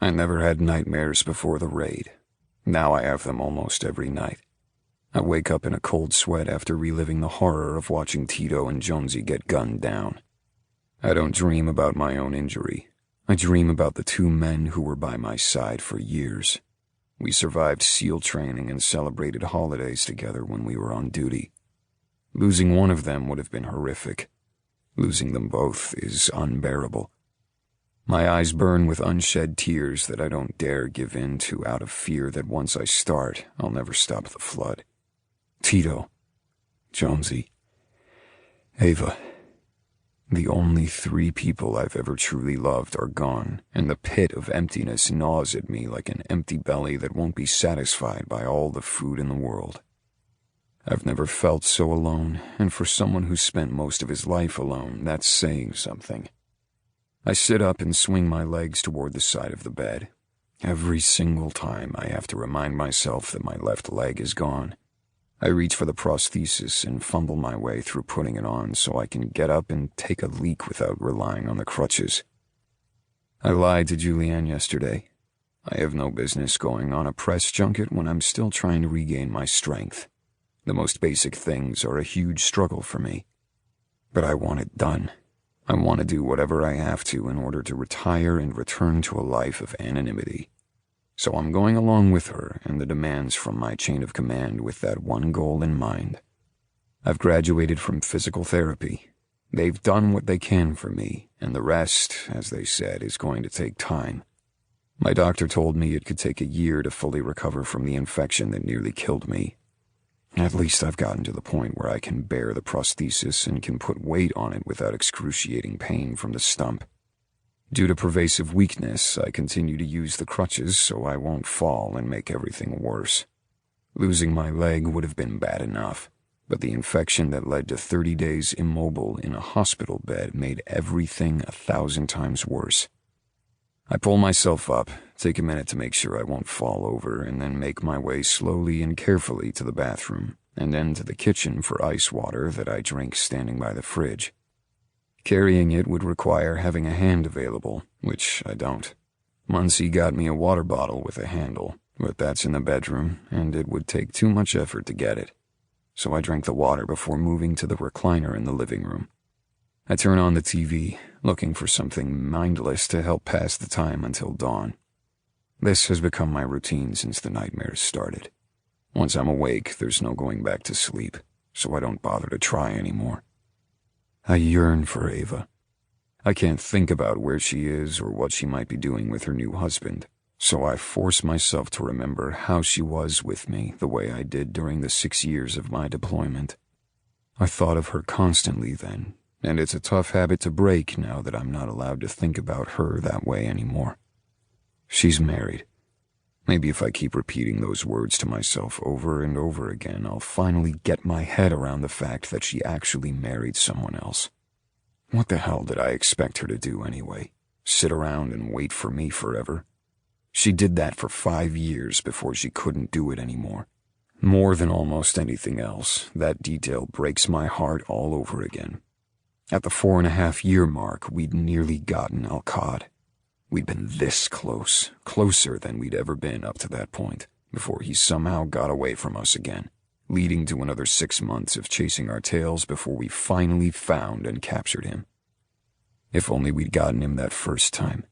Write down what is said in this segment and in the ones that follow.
I never had nightmares before the raid. Now I have them almost every night. I wake up in a cold sweat after reliving the horror of watching Tito and Jonesy get gunned down. I don't dream about my own injury. I dream about the two men who were by my side for years. We survived SEAL training and celebrated holidays together when we were on duty. Losing one of them would have been horrific. Losing them both is unbearable. My eyes burn with unshed tears that I don't dare give in to out of fear that once I start, I'll never stop the flood. Tito, Jonesy, Ava. The only three people I've ever truly loved are gone, and the pit of emptiness gnaws at me like an empty belly that won't be satisfied by all the food in the world. I've never felt so alone, and for someone who spent most of his life alone, that's saying something. I sit up and swing my legs toward the side of the bed. Every single time I have to remind myself that my left leg is gone. I reach for the prosthesis and fumble my way through putting it on so I can get up and take a leak without relying on the crutches. I lied to Julianne yesterday. I have no business going on a press junket when I'm still trying to regain my strength. The most basic things are a huge struggle for me. But I want it done. I want to do whatever I have to in order to retire and return to a life of anonymity. So I'm going along with her and the demands from my chain of command with that one goal in mind. I've graduated from physical therapy. They've done what they can for me, and the rest, as they said, is going to take time. My doctor told me it could take a year to fully recover from the infection that nearly killed me. At least I've gotten to the point where I can bear the prosthesis and can put weight on it without excruciating pain from the stump. Due to pervasive weakness, I continue to use the crutches so I won't fall and make everything worse. Losing my leg would have been bad enough, but the infection that led to 30 days immobile in a hospital bed made everything 1,000 times worse. I pull myself up, take a minute to make sure I won't fall over, and then make my way slowly and carefully to the bathroom, and then to the kitchen for ice water that I drink standing by the fridge. Carrying it would require having a hand available, which I don't. Muncie got me a water bottle with a handle, but that's in the bedroom, and it would take too much effort to get it. So I drank the water before moving to the recliner in the living room. I turn on the TV, looking for something mindless to help pass the time until dawn. This has become my routine since the nightmares started. Once I'm awake, there's no going back to sleep, so I don't bother to try anymore. I yearn for Ava. I can't think about where she is or what she might be doing with her new husband, so I force myself to remember how she was with me the way I did during the 6 years of my deployment. I thought of her constantly then, and it's a tough habit to break now that I'm not allowed to think about her that way anymore. She's married. Maybe if I keep repeating those words to myself over and over again, I'll finally get my head around the fact that she actually married someone else. What the hell did I expect her to do anyway? Sit around and wait for me forever? She did that for 5 years before she couldn't do it anymore. More than almost anything else, that detail breaks my heart all over again. At the 4.5-year mark, we'd nearly gotten Al-Qad. We'd been this close, closer than we'd ever been up to that point, before he somehow got away from us again, leading to another 6 months of chasing our tails before we finally found and captured him. If only we'd gotten him that first time.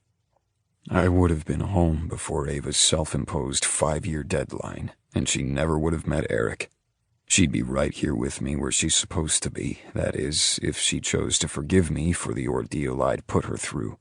I would have been home before Ava's self-imposed 5-year deadline, and she never would have met Eric. She'd be right here with me where she's supposed to be, that is, if she chose to forgive me for the ordeal I'd put her through.